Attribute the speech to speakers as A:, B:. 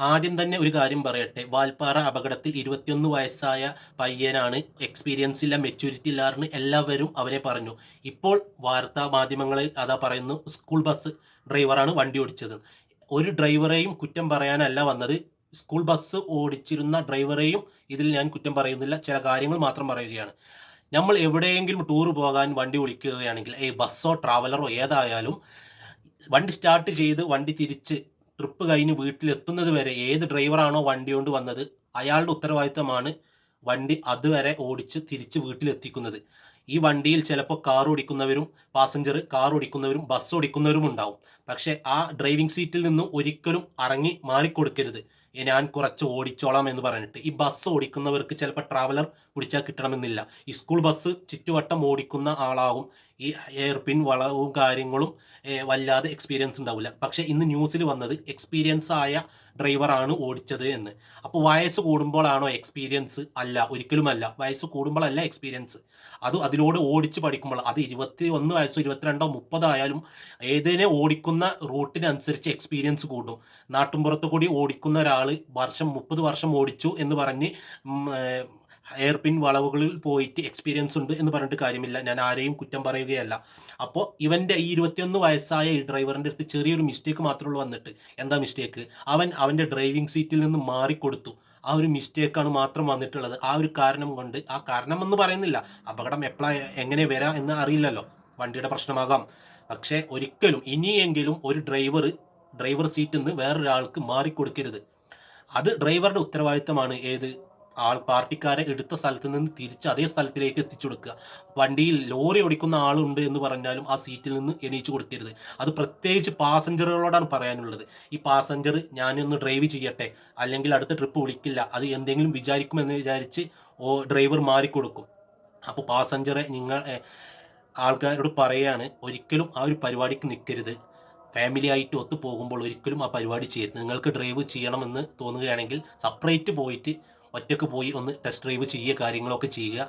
A: ആദ്യം തന്നെ ഒരു കാര്യം പറയട്ടെ. വാൽപ്പാറ അപകടത്തിൽ 21 വയസ്സായ പയ്യനാണ്. എക്സ്പീരിയൻസ് ഇല്ല, മെച്യൂരിറ്റി ഇല്ലാന്ന് എല്ലാവരും അവനെ പറഞ്ഞു. ഇപ്പോൾ വാർത്താ മാധ്യമങ്ങളിൽ അതാ പറയുന്നു, സ്കൂൾ ബസ് ഡ്രൈവറാണ് വണ്ടി ഓടിച്ചത്. ഒരു ഡ്രൈവറെയും കുറ്റം പറയാനല്ല വന്നത്. സ്കൂൾ ബസ് ഓടിച്ചിരുന്ന ഡ്രൈവറെയും ഇതിൽ ഞാൻ കുറ്റം പറയുന്നില്ല. ചില കാര്യങ്ങൾ മാത്രം പറയുകയാണ്. നമ്മൾ എവിടെയെങ്കിലും ടൂർ പോകാൻ വണ്ടി വിളിക്കുകയാണെങ്കിൽ, ബസ്സോ ട്രാവലറോ ഏതായാലും വണ്ടി സ്റ്റാർട്ട് ചെയ്ത് വണ്ടി തിരിച്ച് ട്രിപ്പ് കഴിഞ്ഞ് വീട്ടിലെത്തുന്നത് വരെ ഏത് ഡ്രൈവറാണോ വണ്ടി കൊണ്ട് വന്നത് അയാളുടെ ഉത്തരവാദിത്തമാണ് വണ്ടി അതുവരെ ഓടിച്ച് തിരിച്ച് വീട്ടിലെത്തിക്കുന്നത്. ഈ വണ്ടിയിൽ ചിലപ്പോൾ കാർ ഓടിക്കുന്നവരും കാർ ഓടിക്കുന്നവരും ബസ് ഓടിക്കുന്നവരും ഉണ്ടാവും. പക്ഷേ ആ ഡ്രൈവിംഗ് സീറ്റിൽ നിന്നും ഒരിക്കലും ഇറങ്ങി മാറിക്കൊടുക്കരുത്. ഞാൻ കുറച്ച് ഓടിച്ചോളാം എന്ന് പറഞ്ഞിട്ട്. ഈ ബസ് ഓടിക്കുന്നവർക്ക് ചിലപ്പോൾ ട്രാവലർ പിടിച്ചാൽ കിട്ടണമെന്നില്ല. ഈ സ്കൂൾ ബസ് ചുറ്റുവട്ടം ഓടിക്കുന്ന ആളാവും. ഈ എയർ പിൻ വളവും കാര്യങ്ങളും വല്ലാതെ എക്സ്പീരിയൻസ് ഉണ്ടാവില്ല. പക്ഷേ ഇന്ന് ന്യൂസിൽ വന്നത് എക്സ്പീരിയൻസ് ആയ ഡ്രൈവറാണ് ഓടിച്ചത് എന്ന്. അപ്പോൾ വയസ്സ് കൂടുമ്പോഴാണോ എക്സ്പീരിയൻസ്? അല്ല, ഒരിക്കലുമല്ല. വയസ്സ് കൂടുമ്പോഴല്ല എക്സ്പീരിയൻസ്. അതിലൂടെ ഓടിച്ച് പഠിക്കുമ്പോൾ, അത് 21 വയസ്സോ 22ഓ 30 ആയാലും ഏതിനെ ഓടിക്കുന്ന റൂട്ടിനനുസരിച്ച് എക്സ്പീരിയൻസ് കൂടും. നാട്ടിൻപുറത്ത് കൂടി ഓടിക്കുന്ന ഒരാൾ 30 വർഷം ഓടിച്ചു എന്ന് പറഞ്ഞ് എയർ പിൻ വളവുകളിൽ പോയിട്ട് എക്സ്പീരിയൻസ് ഉണ്ട് എന്ന് പറഞ്ഞിട്ട് കാര്യമില്ല. ഞാൻ ആരെയും കുറ്റം പറയുകയല്ല. അപ്പോൾ ഇവൻ്റെ ഈ 21 വയസ്സായ ഈ ഡ്രൈവറിൻ്റെ അടുത്ത് ചെറിയൊരു മിസ്റ്റേക്ക് മാത്രമേ ഉള്ളൂ വന്നിട്ട്. എന്താ മിസ്റ്റേക്ക്? അവൻ്റെ ഡ്രൈവിംഗ് സീറ്റിൽ നിന്ന് മാറിക്കൊടുത്തു. ആ ഒരു മിസ്റ്റേക്കാണ് മാത്രം വന്നിട്ടുള്ളത്. ആ ഒരു കാരണം കൊണ്ട്, ആ കാരണം എന്ന് പറയുന്നില്ല, അപകടം എപ്പോഴാ എങ്ങനെ വരാം എന്ന് അറിയില്ലല്ലോ. വണ്ടിയുടെ പ്രശ്നമാകാം. പക്ഷേ ഒരിക്കലും ഇനിയെങ്കിലും ഒരു ഡ്രൈവർ സീറ്റിൽ നിന്ന് വേറൊരാൾക്ക് മാറിക്കൊടുക്കരുത്. അത് ഡ്രൈവറുടെ ഉത്തരവാദിത്തമാണ്. പാർട്ടിക്കാരെ എടുത്ത സ്ഥലത്ത് നിന്ന് തിരിച്ച് അതേ സ്ഥലത്തിലേക്ക് എത്തിച്ചു കൊടുക്കുക. വണ്ടിയിൽ ലോറി ഓടിക്കുന്ന ആളുണ്ട് എന്ന് പറഞ്ഞാലും ആ സീറ്റിൽ നിന്ന് എണീച്ചു കൊടുക്കരുത്. അത് പ്രത്യേകിച്ച് പാസഞ്ചറുകളോടാണ് പറയാനുള്ളത്. ഈ പാസഞ്ചർ ഞാനൊന്ന് ഡ്രൈവ് ചെയ്യട്ടെ, അല്ലെങ്കിൽ അടുത്ത ട്രിപ്പ് വിളിക്കില്ല, അത് എന്തെങ്കിലും വിചാരിക്കുമെന്ന് വിചാരിച്ച് ഡ്രൈവർ മാറിക്കൊടുക്കും. അപ്പോൾ പാസഞ്ചറെ ആൾക്കാരോട് പറയുകയാണ്, ഒരിക്കലും ആ ഒരു പരിപാടിക്ക് നിൽക്കരുത്. ഫാമിലി ആയിട്ട് ഒത്തു പോകുമ്പോൾ ഒരിക്കലും ആ പരിപാടി ചെയ്യരുത്. നിങ്ങൾക്ക് ഡ്രൈവ് ചെയ്യണമെന്ന് തോന്നുകയാണെങ്കിൽ സെപ്പറേറ്റ് പോയിട്ട് ഒറ്റയ്ക്ക് പോയി ഒന്ന് ടെസ്റ്റ് ഡ്രൈവ് ചെയ്യുക, കാര്യങ്ങളൊക്കെ ചെയ്യുക.